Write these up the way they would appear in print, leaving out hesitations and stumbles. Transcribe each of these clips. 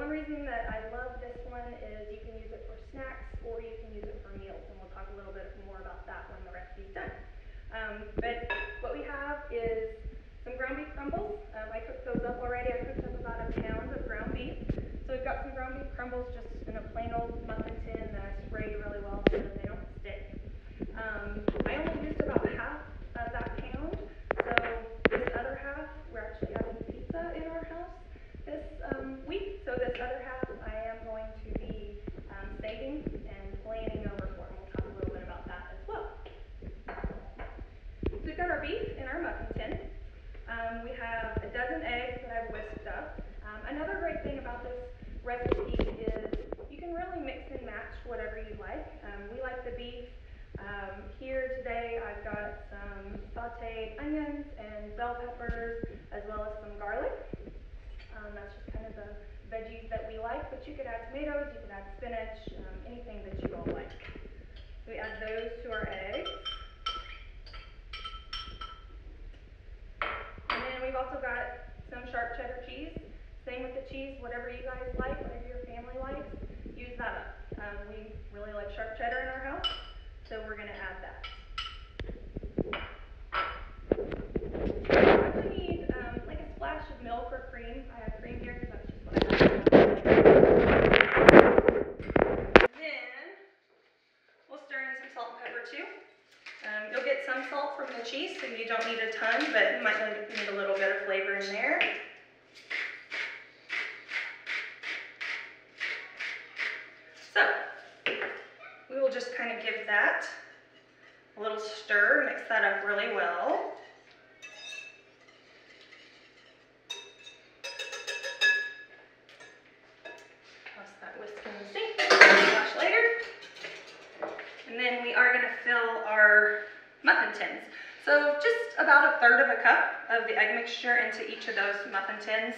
one reason that I love this one is you can use it for snacks or you can use it for meals, and we'll talk a little bit more about that when the recipe's done. But what we have is some ground beef crumbles. I cooked those up already. I cooked up about a pound of ground beef. So we've got some ground beef crumbles just in a plain old muffin tin that I sprayed really well so that they don't stick. I only used about half of that pound, so this other half, we're actually having pizza in our house this week, so this other half I am going to be saving and planning over for, and we'll talk a little bit about that as well. So we've got our beef in our muffin tin. We have a dozen eggs that I've whisked up. Another great thing about this recipe is you can really mix and match whatever you like. We like the beef. Here today I've got some sauteed onions and bell peppers as well as some garlic. That's just kind of the veggies that we like, but you could add tomatoes, you could add spinach, anything that you all like. So we add those to our eggs. And then we've also got some sharp cheddar cheese. Same with the cheese, whatever you guys like, whatever your family likes, use that up. We really like sharp cheddar in our house, so we're going to add that. I actually need like a splash of milk or cream. I have cream here because that's just what I have. Then we'll stir in some salt and pepper too. You'll get some salt from the cheese, so you don't need a ton, but you might need a little bit of flavor in there. So we will just kind of give that a little stir, mix that up really well. Toss that whisk in the sink, wash later. And then we are going to fill our muffin tins. So just about a third of a cup of the egg mixture into each of those muffin tins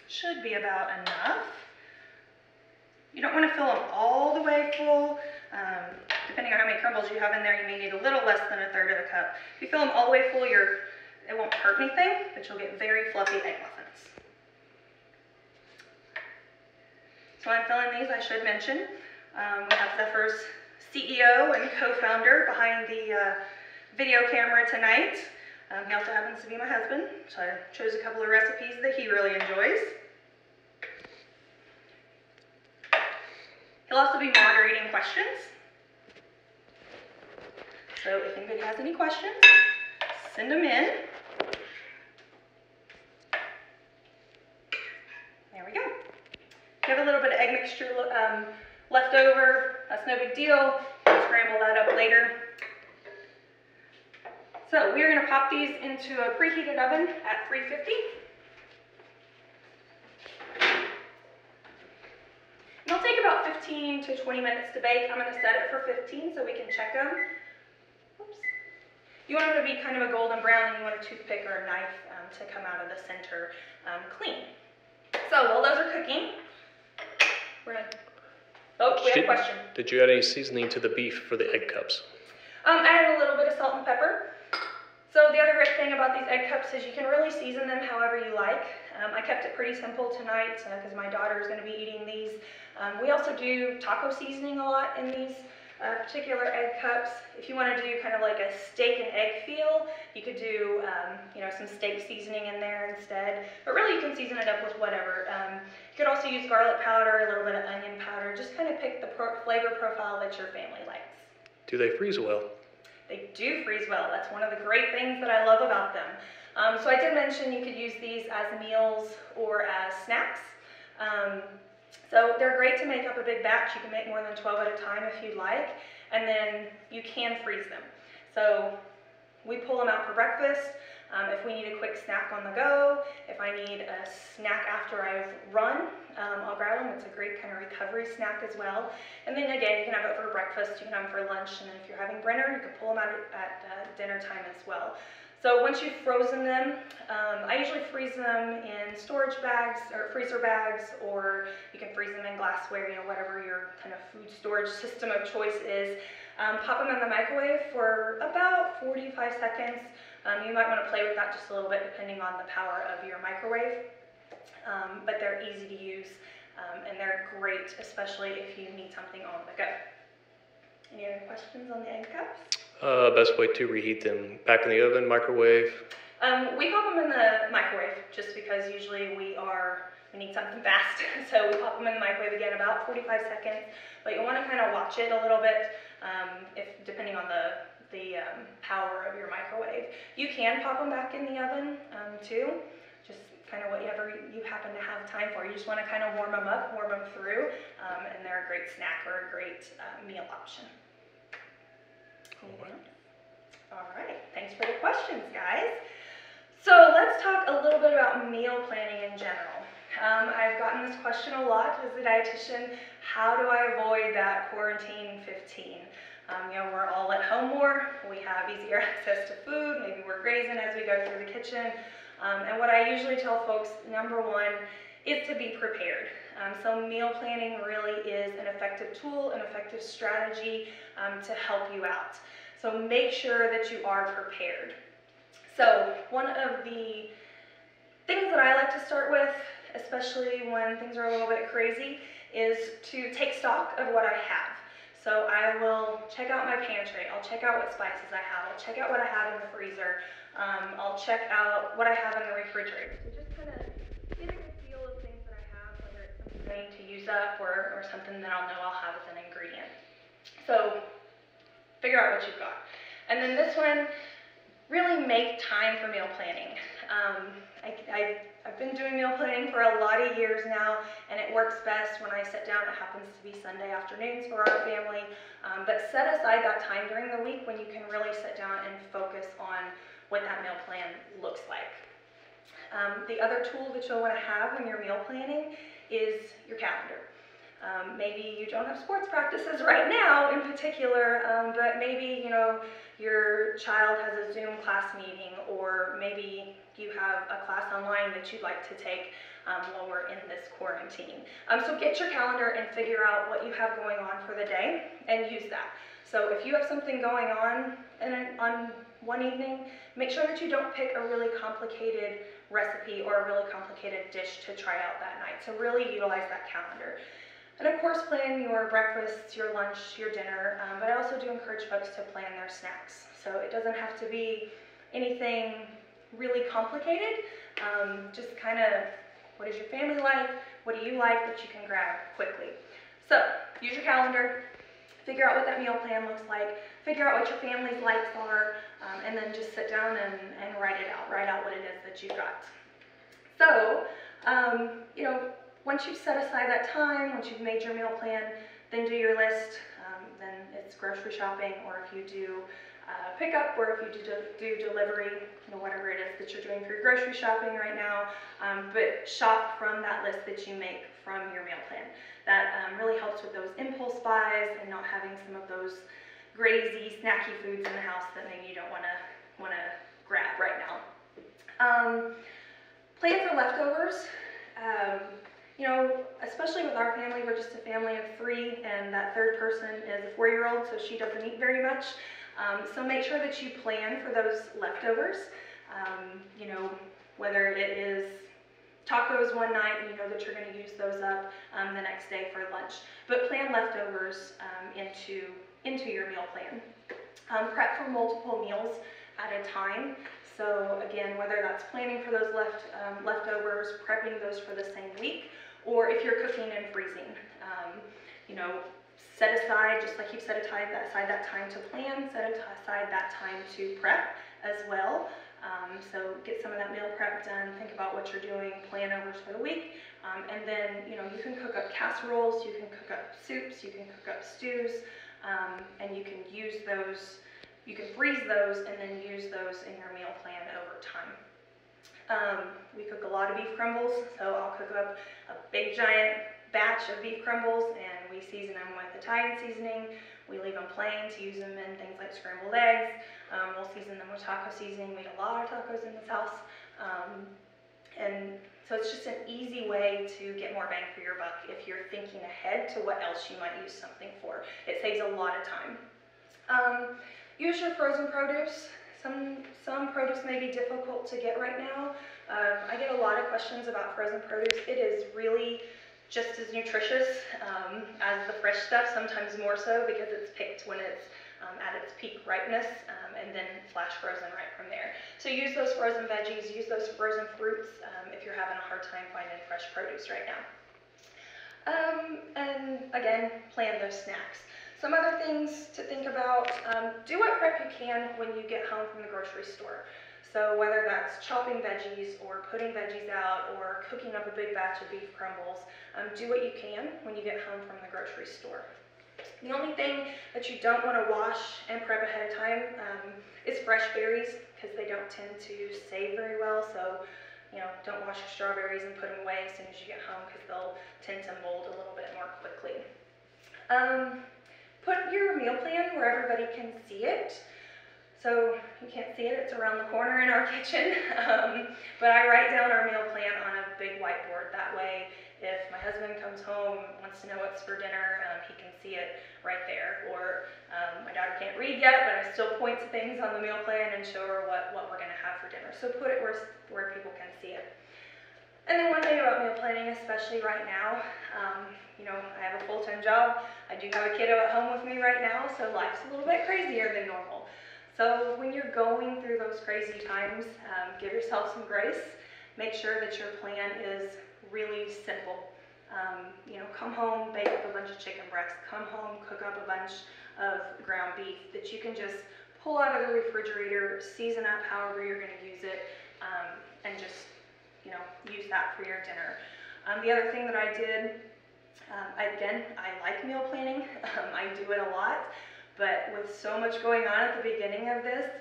should be about enough. You don't want to fill them all the way full. Depending on how many crumbles you have in there, you may need a little less than a third of a cup. If you fill them all the way full, it won't hurt anything, but you'll get very fluffy egg muffins. So I'm filling these, I should mention. We have Zephyr's CEO and co-founder behind the video camera tonight. He also happens to be my husband, so I chose a couple of recipes that he really enjoys. He'll also be moderating questions. So if anybody has any questions, send them in. There we go. If you have a little bit of egg mixture left over, that's no big deal. We'll scramble that up later. So we're going to pop these into a preheated oven at 350. And they'll take about 15 to 20 minutes to bake. I'm going to set it for 15 so we can check them. Oops. You want them to be kind of a golden brown, and you want a toothpick or a knife to come out of the center clean. So while those are cooking, we're going to... Oh, we have a question. Did you add any seasoning to the beef for the egg cups? I added a little bit of salt and pepper. So the other great thing about these egg cups is you can really season them however you like. I kept it pretty simple tonight because my daughter is going to be eating these. We also do taco seasoning a lot in these particular egg cups. If you want to do kind of like a steak and egg feel, you could do some steak seasoning in there instead. But really you can season it up with whatever. You could also use garlic powder, a little bit of onion powder. Just kind of pick the flavor profile that your family likes. Do they freeze well? They do freeze well. That's one of the great things that I love about them. So I did mention you could use these as meals or as snacks. So they're great to make up a big batch. You can make more than 12 at a time if you'd like, and then you can freeze them. So we pull them out for breakfast. If we need a quick snack on the go, if I need a snack after I've run, I'll grab them. It's a great kind of recovery snack as well. And then again, you can have it for breakfast, you can have them for lunch, and then if you're having dinner, you can pull them out at dinner time as well. So once you've frozen them, I usually freeze them in storage bags or freezer bags, or you can freeze them in glassware, whatever your kind of food storage system of choice is. Pop them in the microwave for about 45 seconds. You might want to play with that just a little bit depending on the power of your microwave. but they're easy to use, and they're great, especially if you need something on the go. Any other questions on the egg cups? Best way to reheat them? Back in the oven, microwave? We pop them in the microwave just because usually we need something fast. So we pop them in the microwave again about 45 seconds, but you want to kind of watch it a little bit depending on the power of your microwave. You can pop them back in the oven too, just kind of whatever you happen to have time for. You just want to kind of warm them up, warm them through, and they're a great snack or a great meal option. All right, thanks for the questions, guys. So let's talk a little bit about meal planning in general. I've gotten this question a lot as a dietitian. How do I avoid that quarantine 15? We're all at home more. We have easier access to food. Maybe we're grazing as we go through the kitchen. And what I usually tell folks, number one, is to be prepared. So meal planning really is an effective tool, an effective strategy to help you out. So make sure that you are prepared. So one of the things that I like to start with, especially when things are a little bit crazy, is to take stock of what I have. So I will check out my pantry, I'll check out what spices I have, I'll check out what I have in the freezer, I'll check out what I have in the refrigerator. So just kind of get a good feel of things that I have, whether it's something I need to use up or something that I'll know I'll have as an ingredient. So figure out what you've got. And then this one, really make time for meal planning. I've been doing meal planning for a lot of years now, and it works best when I sit down. It happens to be Sunday afternoons for our family, but set aside that time during the week when you can really sit down and focus on what that meal plan looks like. The other tool that you'll want to have when you're meal planning is your calendar. Maybe you don't have sports practices right now in particular, but maybe your child has a Zoom class meeting, or maybe you have a class online that you'd like to take while we're in this quarantine. So get your calendar and figure out what you have going on for the day and use that. So if you have something going on on one evening, make sure that you don't pick a really complicated recipe or a really complicated dish to try out that night. So really utilize that calendar. And of course, plan your breakfast, your lunch, your dinner, but I also do encourage folks to plan their snacks. So it doesn't have to be anything really complicated, just kind of what is your family like, what do you like that you can grab quickly. So use your calendar, figure out what that meal plan looks like, figure out what your family's likes are, and then just sit down and write it out, write out what it is that you've got. So, once you've set aside that time, once you've made your meal plan, then do your list. Then it's grocery shopping, or if you do pickup, or if you do delivery, whatever it is that you're doing for your grocery shopping right now. But shop from that list that you make from your meal plan. That really helps with those impulse buys and not having some of those crazy snacky foods in the house that maybe you don't want to grab right now. Plan for leftovers. Especially with our family, we're just a family of 3, and that third person is a 4-year-old, so she doesn't eat very much. So make sure that you plan for those leftovers. Whether it is tacos one night and you know that you're going to use those up the next day for lunch. But plan leftovers into your meal plan. Prep for multiple meals at a time. So again, whether that's planning for those leftovers, prepping those for the same week, or if you're cooking and freezing, set aside, just like you've set aside that time to plan, set aside that time to prep as well. So get some of that meal prep done, think about what you're doing, plan overs for the week, and then you can cook up casseroles, you can cook up soups, you can cook up stews, and you can use those. You can freeze those and then use those in your meal plan over time. We cook a lot of beef crumbles, so I'll cook up a big giant batch of beef crumbles and we season them with Italian seasoning. We leave them plain to use them in things like scrambled eggs. We'll season them with taco seasoning. We eat a lot of tacos in this house. And so it's just an easy way to get more bang for your buck if you're thinking ahead to what else you might use something for. It saves a lot of time. Use your frozen produce. Some produce may be difficult to get right now. I get a lot of questions about frozen produce. It is really just as nutritious as the fresh stuff, sometimes more so because it's picked when it's at its peak ripeness and then flash frozen right from there. So use those frozen veggies, use those frozen fruits if you're having a hard time finding fresh produce right now. And again, plan those snacks. Some other things to think about, do what prep you can when you get home from the grocery store. So whether that's chopping veggies or putting veggies out or cooking up a big batch of beef crumbles, do what you can when you get home from the grocery store. The only thing that you don't want to wash and prep ahead of time is fresh berries, because they don't tend to save very well. So, you know, don't wash your strawberries and put them away as soon as you get home, because they'll tend to mold a little bit more quickly. Put your meal plan where everybody can see it. So you can't see it, it's around the corner in our kitchen, but I write down our meal plan on a big whiteboard. That way, if my husband comes home and wants to know what's for dinner, he can see it right there. Or my daughter can't read yet, but I still point to things on the meal plan and show her what we're gonna have for dinner. So put it where people can see it. And then one thing about meal planning, especially right now, you know, I have a full-time job. I do have a kiddo at home with me right now, so life's a little bit crazier than normal. So when you're going through those crazy times, give yourself some grace. Make sure that your plan is really simple. You know, come home, bake up a bunch of chicken breasts. Come home, cook up a bunch of ground beef that you can just pull out of the refrigerator, season up however you're going to use it, and just, you know, use that for your dinner. The other thing that I did, again, I like meal planning. I do it a lot. But with so much going on at the beginning of this,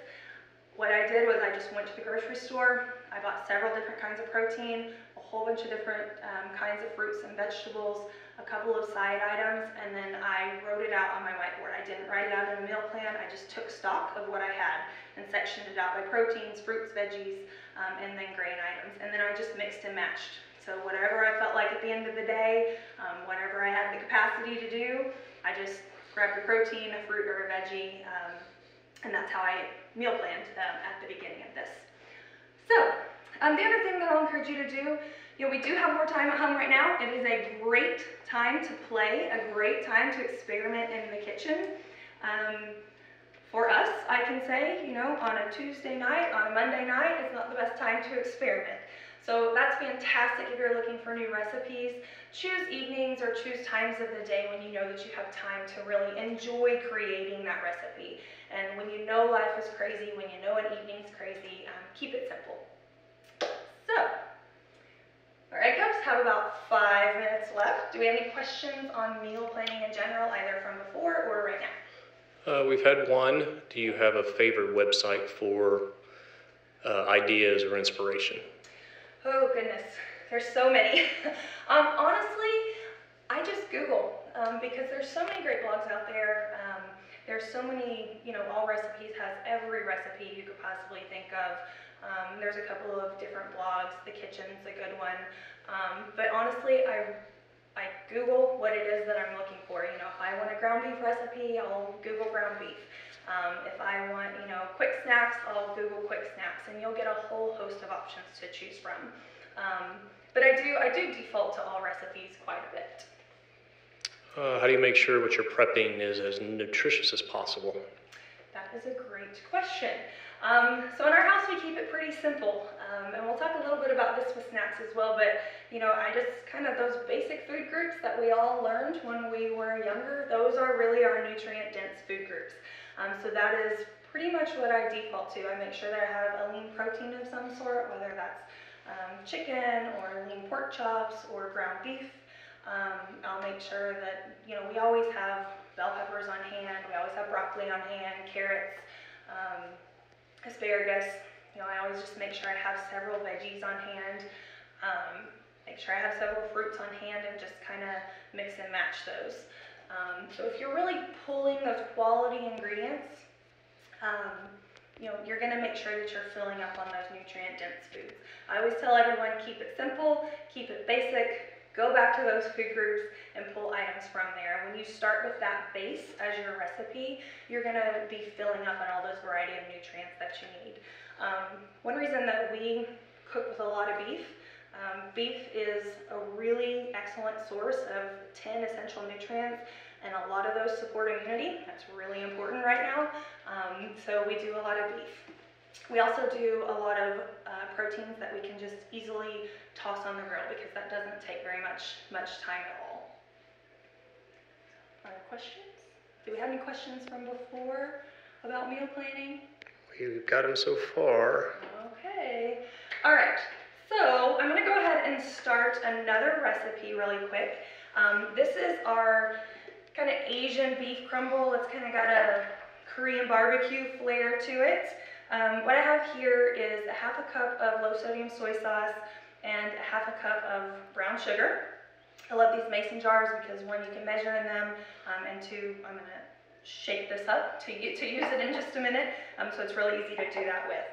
what I did was I just went to the grocery store. I bought several different kinds of protein, a whole bunch of different kinds of fruits and vegetables, a couple of side items, and then I wrote it out on my whiteboard. I didn't write it out in a meal plan. I just took stock of what I had and sectioned it out by proteins, fruits, veggies, and then grain items. And then I just mixed and matched. So whatever I felt like at the end of the day, whatever I had the capacity to do, I just grabbed a protein, a fruit, or a veggie, and that's how I meal planned at the beginning of this. So, the other thing that I'll encourage you to do, you know, we do have more time at home right now. It is a great time to play, a great time to experiment in the kitchen. For us, I can say, you know, on a Tuesday night, on a Monday night, it's not the best time to experiment. So that's fantastic if you're looking for new recipes. Choose evenings or choose times of the day when you know that you have time to really enjoy creating that recipe. And when you know life is crazy, when you know an evening's crazy, keep it simple. So, our egg cups have about 5 minutes left. Do we have any questions on meal planning in general, either from before or right now? We've had one. Do you have a favorite website for ideas or inspiration? Oh goodness, there's so many. Honestly, I just Google because there's so many great blogs out there. There's so many, you know, All Recipes has every recipe you could possibly think of. There's a couple of different blogs. The Kitchen's a good one. But honestly, I Google what it is that I'm looking for. You know, if I want a ground beef recipe, I'll Google ground beef. If I want, you know, quick snacks, I'll Google quick snacks, and you'll get a whole host of options to choose from. But I do default to All Recipes quite a bit. How do you make sure what you're prepping is as nutritious as possible? That is a great question. So in our house, we keep it pretty simple, and we'll talk a little bit about this with snacks as well, but you know, I just kind of, those basic food groups that we all learned when we were younger, those are really our nutrient-dense food groups. So that is pretty much what I default to. I make sure that I have a lean protein of some sort, whether that's chicken or lean pork chops or ground beef. I'll make sure that, you know, we always have bell peppers on hand, we always have broccoli on hand, carrots, asparagus. You know, I always just make sure I have several veggies on hand, make sure I have several fruits on hand, and just kind of mix and match those. So if you're really pulling those quality ingredients, you know, you're going to make sure that you're filling up on those nutrient-dense foods. I always tell everyone, keep it simple, keep it basic, Go back to those food groups and pull items from there. When you start with that base as your recipe, you're gonna be filling up on all those variety of nutrients that you need. One reason that we cook with a lot of beef, beef is a really excellent source of 10 essential nutrients, and a lot of those support immunity. That's really important right now. So we do a lot of beef. We also do a lot of proteins that we can just easily toss on the grill because that doesn't take very much time at all. Other questions? Do we have any questions from before about meal planning? We've got them so far. Okay. All right. So I'm going to go ahead and start another recipe really quick. This is our kind of Asian beef crumble. It's kind of got a Korean barbecue flair to it. What I have here is a half a cup of low sodium soy sauce and a half a cup of brown sugar. I love these mason jars because one, you can measure in them, and two, I'm going to shake this up to use it in just a minute, so it's really easy to do that with.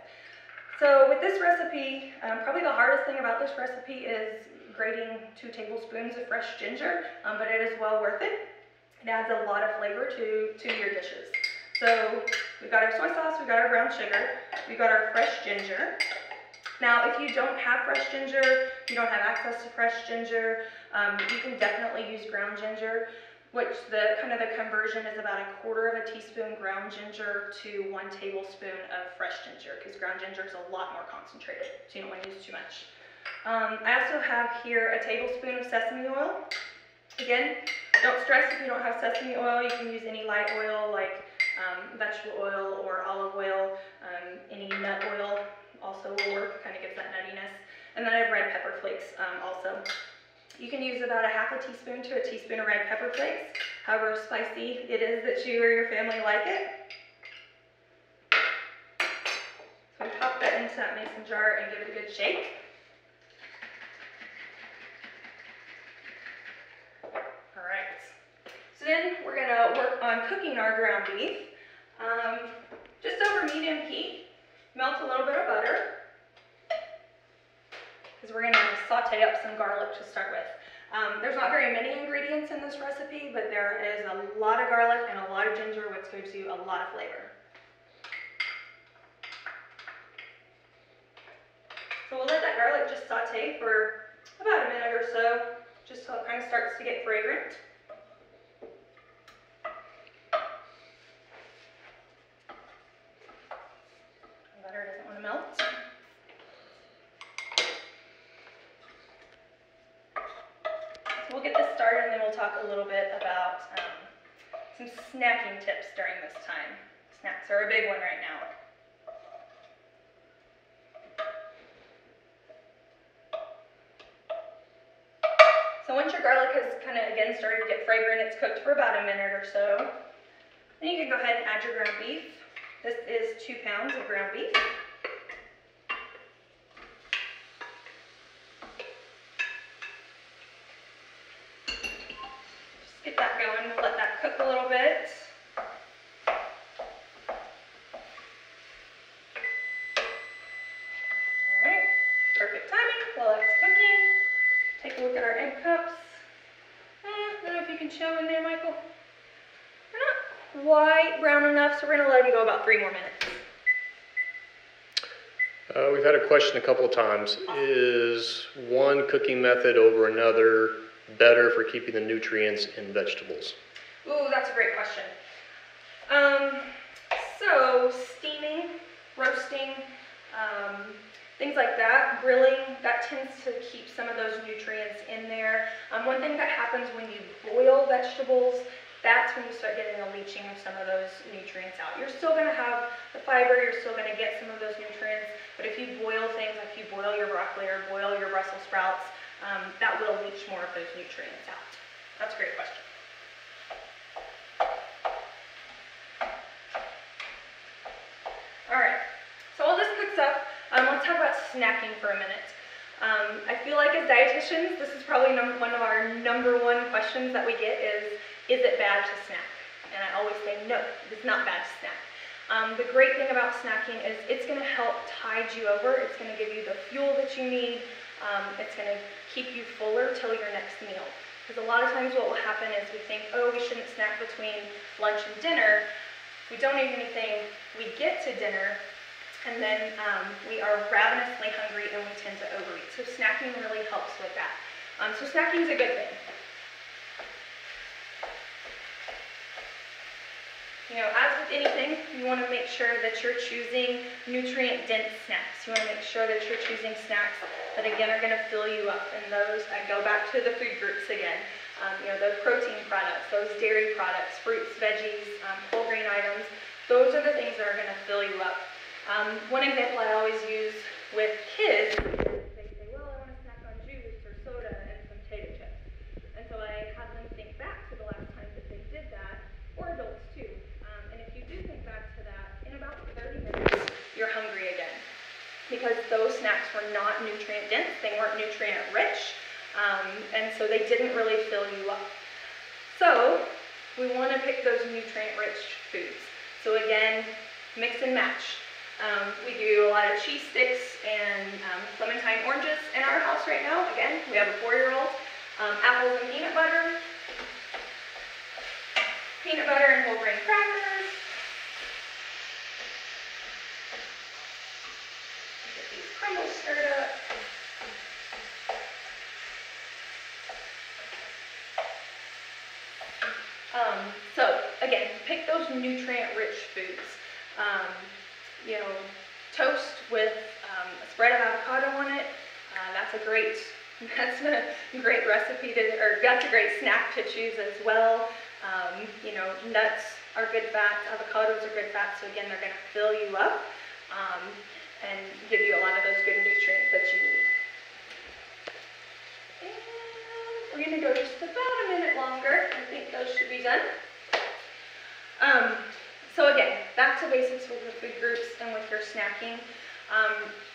So with this recipe, probably the hardest thing about this recipe is grating 2 tablespoons of fresh ginger, but it is well worth it. It adds a lot of flavor to your dishes. So we've got our soy sauce, we've got our brown sugar, we've got our fresh ginger. Now, if you don't have fresh ginger, you don't have access to fresh ginger, you can definitely use ground ginger, which the conversion is about 1/4 teaspoon ground ginger to 1 tablespoon of fresh ginger, because ground ginger is a lot more concentrated, so you don't want to use too much. I also have here a tablespoon of sesame oil. Again, don't stress if you don't have sesame oil. You can use any light oil like vegetable oil or olive oil. Any nut oil also will work, kind of gives that nuttiness. And then I have red pepper flakes also. You can use about 1/2 teaspoon to 1 teaspoon of red pepper flakes, however spicy it is that you or your family like it. So we pop that into that mason jar and give it a good shake. Alright, so then we're going to work on cooking our ground beef. Just over medium heat, melt a little bit of butter, because we're going to saute up some garlic to start with. There's not very many ingredients in this recipe, but there is a lot of garlic and a lot of ginger, which gives you a lot of flavor. So we'll let that garlic just saute for about a minute or so, just so it kind of starts to get fragrant. The butter doesn't want to melt. We'll get this started and then we'll talk a little bit about some snacking tips during this time. Snacks are a big one right now. So once your garlic has kind of again started to get fragrant, it's cooked for about a minute or so, then you can go ahead and add your ground beef. This is 2 pounds of ground beef. Get that going, we'll let that cook a little bit. Alright, perfect timing while that's cooking. Take a look at our egg cups. I don't know if you can show in there, Michael. They're not quite brown enough, so we're going to let them go about 3 more minutes. We've had a question a couple of times. Is one cooking method over another better for keeping the nutrients in vegetables? Ooh, that's a great question. So steaming, roasting, things like that, grilling, that tends to keep some of those nutrients in there. One thing that happens when you boil vegetables, that's when you start getting a leaching of some of those nutrients out. You're still going to have the fiber, you're still going to get some of those nutrients, but if you boil things, like if you boil your broccoli or boil your Brussels sprouts, that will leach more of those nutrients out. That's a great question. Alright, so while this cooks up, let's talk about snacking for a minute. I feel like as dietitians, this is probably one of our #1 questions that we get is it bad to snack? And I always say no, it's not bad to snack. The great thing about snacking is it's going to help tide you over. It's going to give you the fuel that you need. It's going to keep you fuller till your next meal. Because a lot of times what will happen is we think, oh, we shouldn't snack between lunch and dinner. We don't eat anything, we get to dinner, and then we are ravenously hungry and we tend to overeat. So snacking really helps with that. So snacking is a good thing. You know, as with anything, you want to make sure that you're choosing nutrient-dense snacks. You want to make sure that you're choosing snacks that, again, are going to fill you up. And those, I go back to the food groups again. You know, those protein products, those dairy products, fruits, veggies, whole grain items, those are the things that are going to fill you up. One example I always use with kids is they say, well, I want to snack on juice or soda and some potato chips. And so I have them think back to the last time that they did that, or adults too. And if you do think back to that, in about 30 minutes, you're hungry again. Because those snacks were not nutrient dense, they weren't nutrient rich, and so they didn't really fill you up. So we want to pick those nutrient rich foods. So again, mix and match. We do a lot of cheese sticks and clementine oranges in our house right now. Again, we have a 4-year-old. Apples and peanut butter and whole grain crackers. Get these crumbles stirred up. So again, pick those nutrient-rich foods. You know, toast with a spread of avocado on it. That's a great recipe or that's a great snack to choose as well. You know, nuts are good fats, avocados are good fats, so again, they're going to fill you up and give you a lot of those good nutrients that you need. And we're going to go just about a minute longer. I think those should be done. So again, back to basics with the food groups and with your snacking.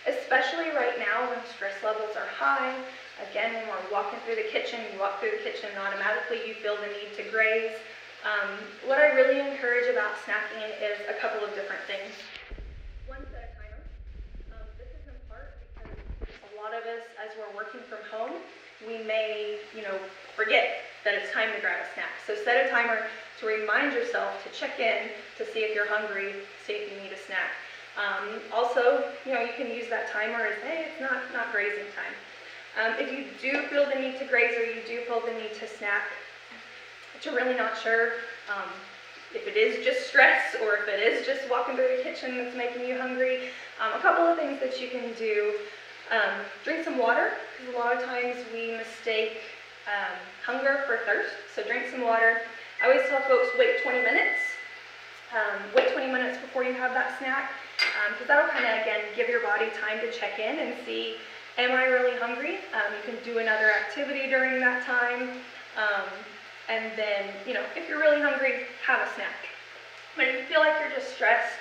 Especially right now when stress levels are high. Again, when we're walking through the kitchen, you walk through the kitchen and automatically you feel the need to graze. What I really encourage about snacking is a couple of different things. One, set a timer. This is in part because a lot of us, as we're working from home, we may, forget that it's time to grab a snack. So set a timer to remind yourself to check in to see if you're hungry, see if you need a snack. Also, you can use that timer as, hey, it's not grazing time. If you do feel the need to graze or you do feel the need to snack, but you're really not sure if it is just stress or if it is just walking through the kitchen that's making you hungry, a couple of things that you can do. Drink some water, because a lot of times we mistake hunger for thirst, so drink some water. I always tell folks, wait 20 minutes. Wait 20 minutes before you have that snack, because that'll kind of, again, give your body time to check in and see, am I really hungry? You can do another activity during that time, and then, if you're really hungry, have a snack. But if you feel like you're just stressed,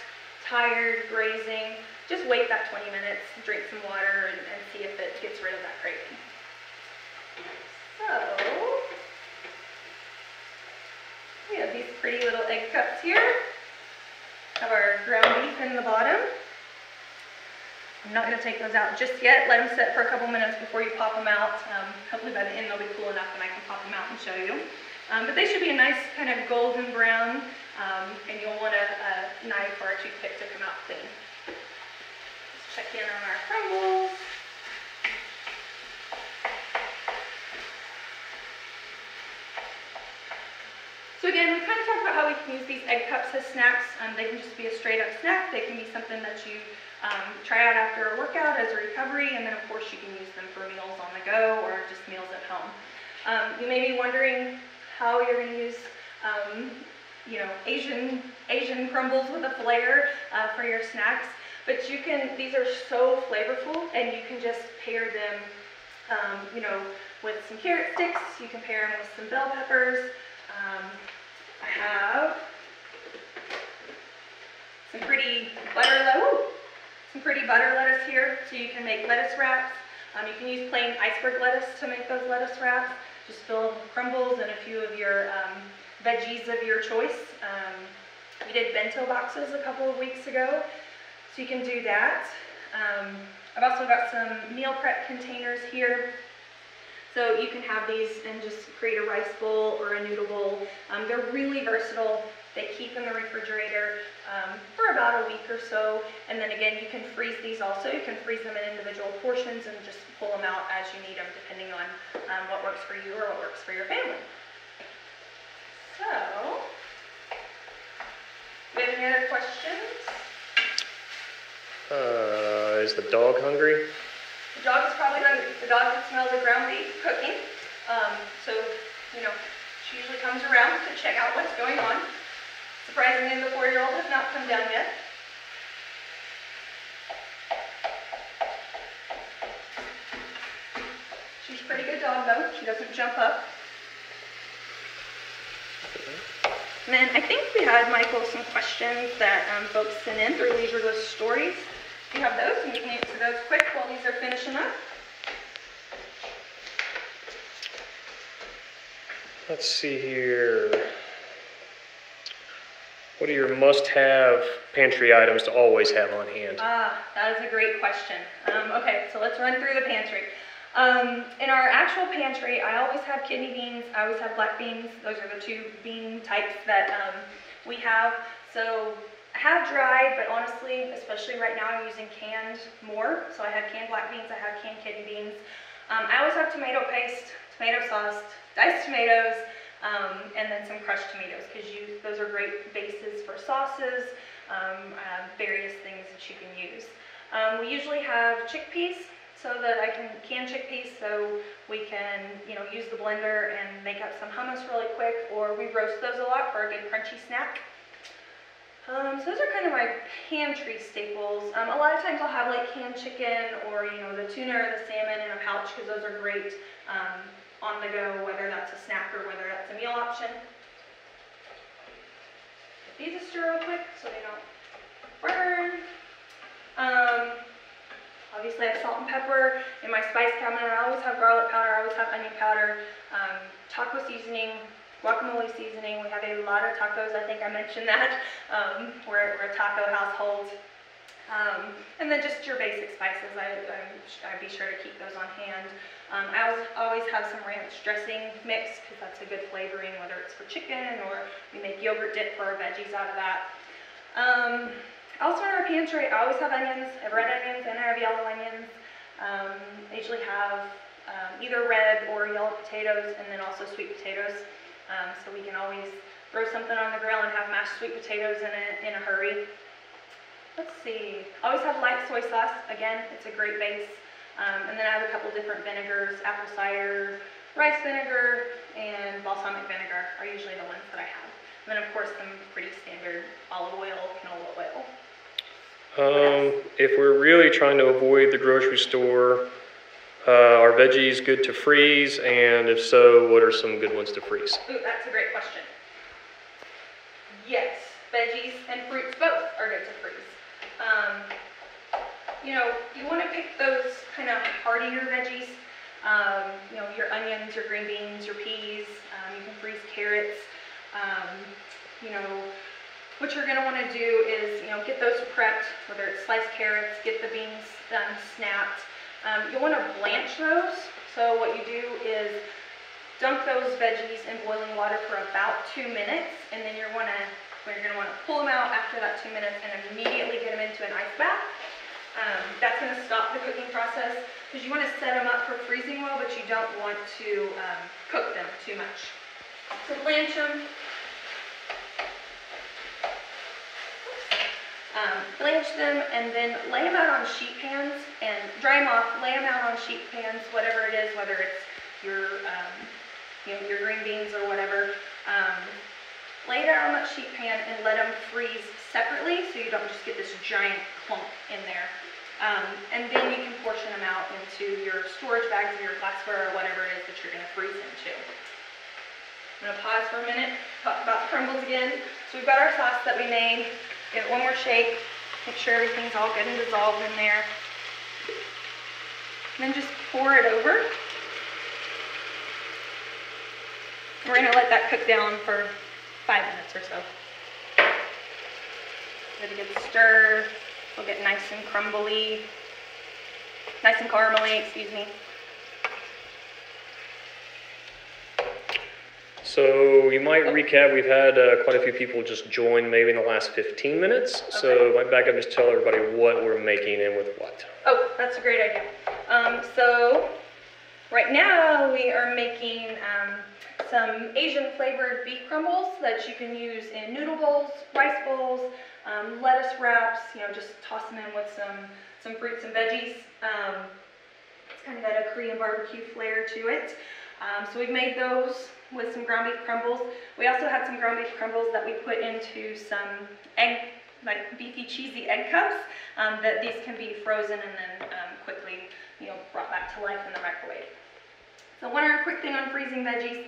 tired, grazing, just wait that 20 minutes, drink some water, and see if it gets rid of that craving. So, we have these pretty little egg cups here. Have our ground beef in the bottom. I'm not going to take those out just yet. Let them sit for a couple minutes before you pop them out. Hopefully by the end they'll be cool enough and I can pop them out and show you. But they should be a nice kind of golden brown, and you'll want a knife or a toothpick to come out clean. Let's check in on our crumbles. So again, we kind of talked about how we can use these egg cups as snacks. They can just be a straight up snack. They can be something that you try out after a workout as a recovery, and then of course you can use them for meals on the go or just meals at home. You may be wondering how you're going to use Asian crumbles with a flair for your snacks, but these are so flavorful, and you can just pair them with some carrot sticks. You can pair them with some bell peppers. I have some pretty butter lettuce here, so you can make lettuce wraps. You can use plain iceberg lettuce to make those lettuce wraps. Just fill crumbles and a few of your veggies of your choice. We did bento boxes a couple of weeks ago, so you can do that. I've also got some meal prep containers here. So you can have these and just create a rice bowl or a noodle bowl. They're really versatile. They keep in the refrigerator for about a week or so. And then again, you can freeze these also. You can freeze them in individual portions and just pull them out as you need them, depending on what works for you or what works for your family. So, do we have any other questions? Is the dog hungry? The dog is probably hungry. The dog can smell the ground beef cooking. So, you know, she usually comes around to check out what's going on. Surprisingly, the 4-year-old has not come down yet. She's a pretty good dog though. She doesn't jump up. And then I think we had, Michael, some questions that folks sent in through Leisurelist stories. If you have those, and you can answer those quick while these are finishing up. Let's see here. What are your must-have pantry items to always have on hand? That is a great question. Okay, so let's run through the pantry. In our actual pantry, I always have kidney beans. I always have black beans. Those are the two bean types that we have. So I have dried, but honestly, especially right now, I'm using canned more. So I have canned black beans. I have canned kidney beans. I always have tomato paste, tomato sauce, diced tomatoes, and then some crushed tomatoes, because those are great bases for sauces, various things that you can use. We usually have chickpeas, so that I can chickpeas, so we can, you know, use the blender and make up some hummus really quick, or we roast those a lot for a good crunchy snack. So those are kind of my pantry staples. A lot of times I'll have like canned chicken, or you know, the tuna or the salmon in a pouch, because those are great on the go, whether that's a snack or whether that's a meal option. Get these a stir real quick so they don't burn. Obviously I have salt and pepper. In my spice cabinet I always have garlic powder, I always have onion powder, taco seasoning, guacamole seasoning. We have a lot of tacos, I think I mentioned that. We're a taco household. And then just your basic spices, I'd be sure to keep those on hand. I always have some ranch dressing mix, because that's a good flavoring, whether it's for chicken or we make yogurt dip for our veggies out of that. Also in our pantry, I always have onions. I have red onions and I have yellow onions. I usually have either red or yellow potatoes, and then also sweet potatoes. So we can always throw something on the grill and have mashed sweet potatoes in a hurry. Let's see. I always have light soy sauce. Again, it's a great base. And then I have a couple different vinegars. Apple cider, rice vinegar, and balsamic vinegar are usually the ones that I have. And then of course some pretty standard olive oil, canola oil. If we're really trying to avoid the grocery store, are veggies good to freeze? And if so, what are some good ones to freeze? Ooh, that's a great question. Yes, veggies and fruits both are good to freeze. You know, you want to pick those kind of heartier veggies. You know, your onions, your green beans, your peas. You can freeze carrots. You know, what you're going to want to do is, you know, get those prepped, whether it's sliced carrots, get the beans snapped. You'll want to blanch those. So what you do is dunk those veggies in boiling water for about 2 minutes, and then you're going to want to pull them out after that 2 minutes and immediately get them into an ice bath. That's going to stop the cooking process, because you want to set them up for freezing well, but you don't want to cook them too much. So blanch them. Blanch them and then lay them out on sheet pans and dry them off. Lay them out on sheet pans, whatever it is, whether it's your, you know, your green beans or whatever. Lay it out on that sheet pan and let them freeze separately, so you don't just get this giant clump in there. And then you can portion them out into your storage bags or your glassware or whatever it is that you're going to freeze into. I'm going to pause for a minute, talk about the crumbles again. So we've got our sauce that we made. Give it one more shake. Make sure everything's all good and dissolved in there. And then just pour it over. We're going to let that cook down for 5 minutes or so. Give it a good stir. It'll get nice and crumbly. Nice and caramely, excuse me. So you might recap, we've had quite a few people just join maybe in the last 15 minutes. Okay. So might back up and just tell everybody what we're making and with what. Oh, that's a great idea. So right now we are making some Asian flavored beef crumbles that you can use in noodle bowls, rice bowls, lettuce wraps, just toss them in with some fruits and veggies. It's kind of got a Korean barbecue flair to it. So we've made those with some ground beef crumbles. We also had some ground beef crumbles that we put into some egg, like beefy cheesy egg cups, that these can be frozen and then quickly brought back to life in the microwave. So one other quick thing on freezing veggies,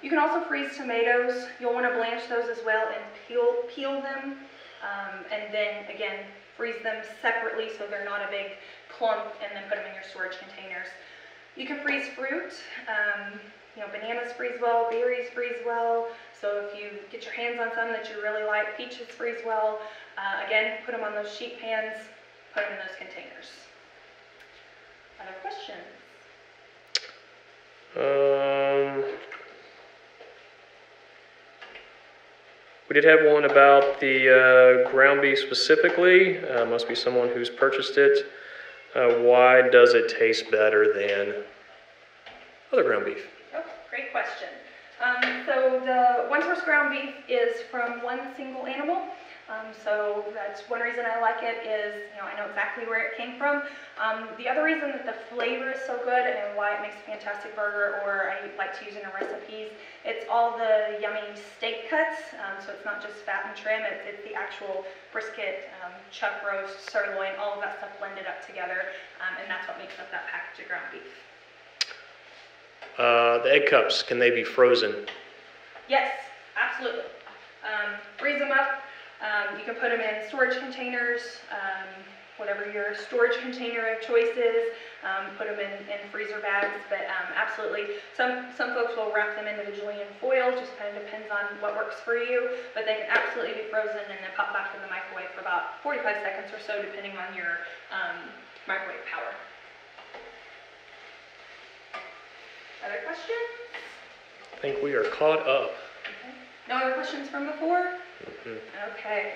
you can also freeze tomatoes. You'll want to blanch those as well and peel them, and then again freeze them separately so they're not a big clump, and then put them in your storage containers. You can freeze fruit. Bananas freeze well, berries freeze well. So if you get your hands on some that you really like, peaches freeze well. Again, put them on those sheet pans, put them in those containers. Other questions? We did have one about the ground beef specifically. Must be someone who's purchased it. Why does it taste better than other ground beef? Oh, great question. So the one-source ground beef is from one single animal. So that's one reason I like it is, I know exactly where it came from. The other reason that the flavor is so good and why it makes a fantastic burger, or I like to use it in recipes, it's all the yummy steak cuts. So it's not just fat and trim, it's the actual brisket, chuck roast, sirloin, all of that stuff blended up together. And that's what makes up that package of ground beef. The egg cups, can they be frozen? Yes, absolutely. Freeze them up. You can put them in storage containers, whatever your storage container of choice is. Put them in freezer bags, but absolutely. Some folks will wrap them individually in foil, just kind of depends on what works for you, but they can absolutely be frozen and then pop back in the microwave for about 45 seconds or so, depending on your microwave power. Other questions? I think we are caught up. Okay. No other questions from before? Okay.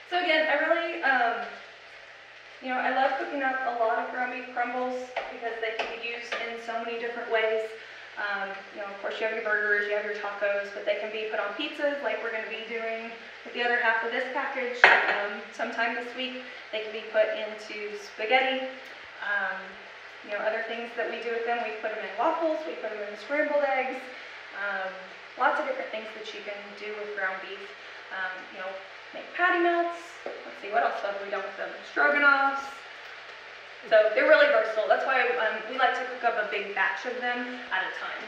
So again, I really, I love cooking up a lot of ground beef crumbles because they can be used in so many different ways. Of course you have your burgers, you have your tacos, but they can be put on pizzas like we're going to be doing with the other half of this package. Sometime this week they can be put into spaghetti. Other things that we do with them, we put them in waffles, we put them in scrambled eggs, lots of different things that you can do with ground beef. Make patty melts. Let's see, what else have we done with them? Stroganoffs. So they're really versatile. That's why we like to cook up a big batch of them at a time.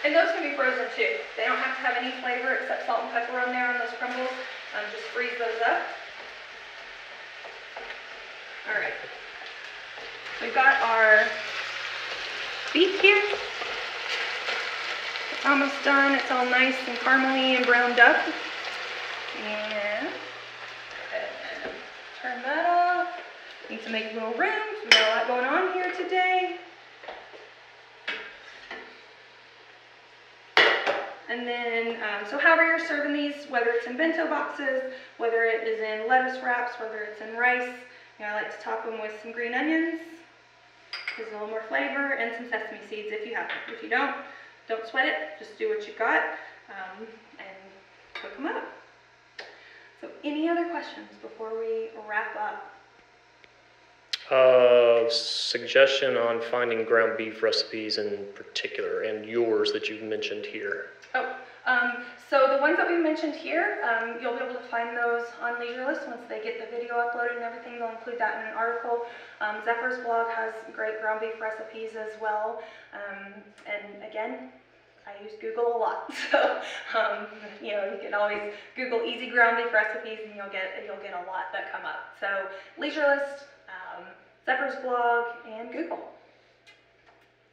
And those can be frozen too. They don't have to have any flavor except salt and pepper on there on those crumbles. Just freeze those up. All right. We've got our beef here. It's almost done. It's all nice and caramely and browned up. And turn that off. Need to make a little room. We got a lot going on here today. And then, so however you're serving these, whether it's in bento boxes, whether it is in lettuce wraps, whether it's in rice, I like to top them with some green onions. Gives a little more flavor, and some sesame seeds if you have them. If you don't sweat it. Just do what you got and cook them up. So any other questions before we wrap up? Suggestion on finding ground beef recipes in particular, and yours that you've mentioned here. So the ones that we mentioned here, you'll be able to find those on Leisurlist once they get the video uploaded and everything. They'll include that in an article. Zephyr's blog has great ground beef recipes as well. And again, I use Google a lot, so you can always Google easy ground beef recipes, and you'll get a lot that come up. So Leisurelist, Zephyr's blog, and Google.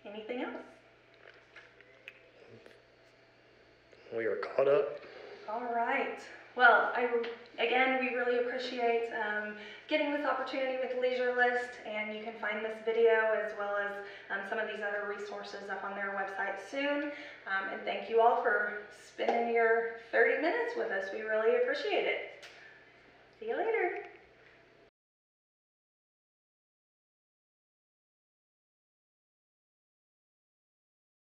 Anything else? We are caught up. All right. Well, again, we really appreciate getting this opportunity with Leisurlist, and you can find this video as well as some of these other resources up on their website soon. And thank you all for spending your 30 minutes with us. We really appreciate it. See you later.